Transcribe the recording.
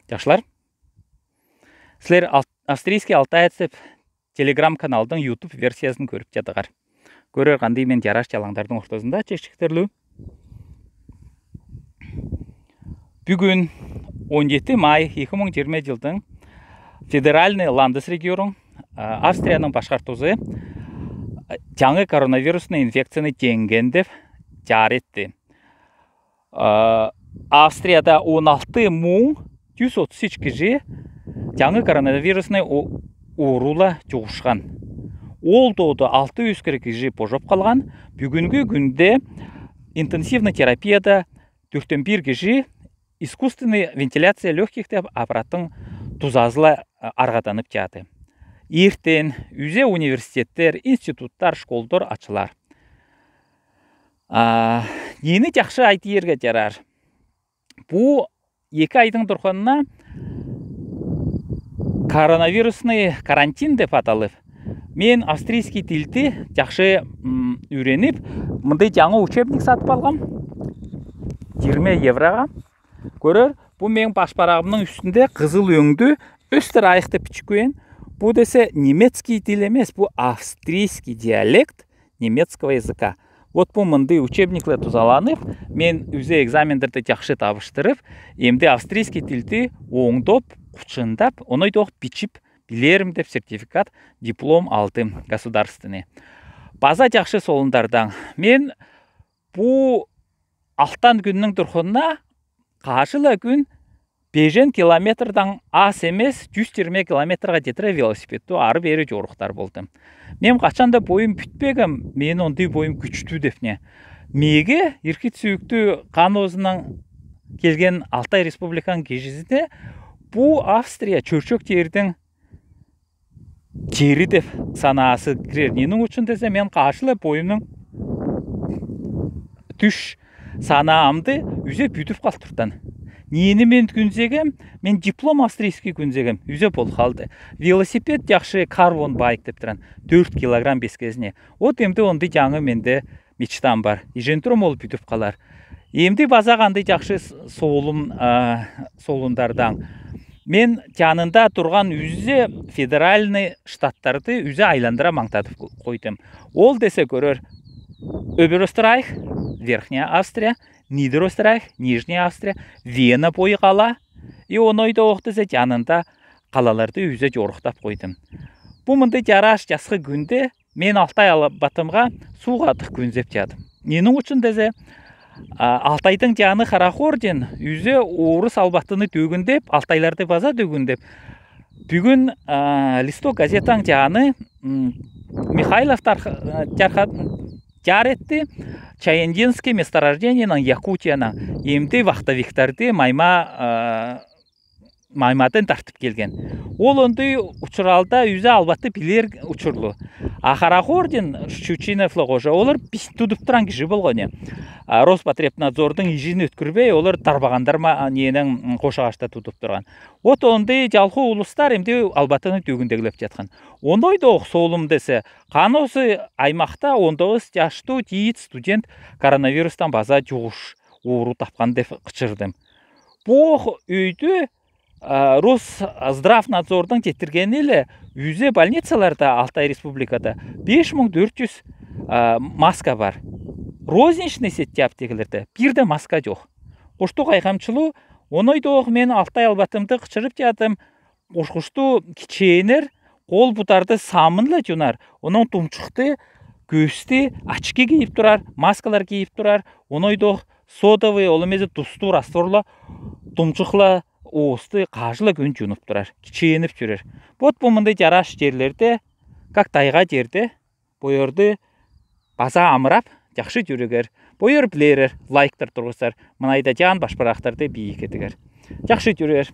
Жакшылар, силер австрийский Алтай деп Telegram каналдың YouTube версиясын көріп жатыгар. Көрөр кандай мен жараш жалаңдардын ортосунда чечиктерлүү. Бүгүн 17 май 2020 жылдың Федеральный Ландесрегион Австриянын башкартуусу жаңы коронавирусный инфекцияны жеңген деп жар этти. Австрияда 16.133 киши жаңы коронавирусный оорула жугушкан. Ол дооду 640 киши божоп калган. Бүгүнкү күндө интенсивный терапияда 4-1 киши искусственный вентиляция легких деп аппараттың тузазыла аргаданып жаты. Эртең үзе университеттер, институттар, школдор ачылар. Ени жакшы айтырга жарар. Бу 2 айдың турганына коронавирусный карантин деп аталып. Мен австрийский тилди жакшы үйренип, мындай жаңы учебник сатып алгам. 20 еврога. Көрөр, бу менин башпарагымдын үстүндө кызыл өңдүү Österreich деп чыккөн. Бу десе немецкий тил эмес, бу австрийский диалект немецкого языка. Вот бу мындай учебниклер тузаланып, мен үзе экзамендерди жакшы табыштырып, эмди австрийский тилди оңдоп, кучундап, онойдок бичип билерим деп сертификат, диплом алдым государственный. База жакшы солундардан. Мен бу алтан күннүн турхунна кажыла күн 5 километрдан аз эмес 120 километрга жетире велосипедти ары бери жоруктар болдум. Мен качанда боюм бүтпөгөм, мен ондой боюм күчтүү депне. Меге иркит сүйүктүү кан оозунан келген Алтай Республиканын кишисине бу Австрия чөрчөк жердин жери деп санаасы кирер. Эмне үчүн десе, мен кашыла боюмдун түш санаамды үзе бүтүп калтырдан. Нени мен күнзегем, мен диплом австрийский күнзегем, үзе болуп калды. Велосипед жакшы карбон байк деп туран 4 килограмм бескезине. Вот эмди онды жаңы менде мечтам бар. Ижентурум ол бүтүп калар. Эмди база кандай жакшы солундардан. Мен жанында турган үзе федеральный штаттарды үзе айландыра маңтатып койдум. Ол десе көрөр Оберösterreich, Верхняя Австрия, Нидерösterreich, Нижняя Австрия, Вена бою кала. И онойдо октесе жанында калаларды үзе жоруктап койдум. Бу мындай жараш жазгы күндө мен Алтай батымга сууга атык күнзеп жатым. Эмне үчүн десе, Алтайдың жаны Харахорден үзе орус албатыны төгүндеп, Алтайларды база төгүндеп. Бүгүн Листок газетаң жаны Михайлов жар этти. Чаяндинский месторождениянын Якутиянын эмди вахтовиктарды маймадан тартып келген. Ол ондой учуралда үзе албаты билер учурлу. Харахорден Шучиновлы кожо олар тудуп туран киши болгон. Роспотребнадзордун ижин өткүрбөй, олар тарбагандар ненин кош агачта тутуп турган. Вот ондой жалгы улустар эмди албатыны төгүндөгүлөп жаткан. Ондойдо оксоолум десе, каносы аймакта 19 жаштуу жийит студент коронавирустан база жугуш оору тапкан деп кычырдым. Бу өйдө Росздравнадзордун жетиргени эле үзе больницаларда Алтай Республикада 5400 маска бар. Розничный сетти аптекаларда бирде маска жок. Коштук айкамчылуу, онойдо мен Алтай албатымды кычырып жатым. Кошкуштуу кичээнер кол бутарды самынла жунар. Онун тумчукты, көстү очки кийип турар, маскалар кийип турар. Онойдо содовый, ол эмес тустуу растворло тумчукла оосты кажыла күн жунуп турар, кичээнип жүрөр. Вот бу мындай жараш жерлерде, как тайга жерде, боерды база амырап, жакшы жүрөгөр. Боер билерер, лайктар тургузар, мынайда жан башпарактарды бийик этигер. Жакшы жүрөр.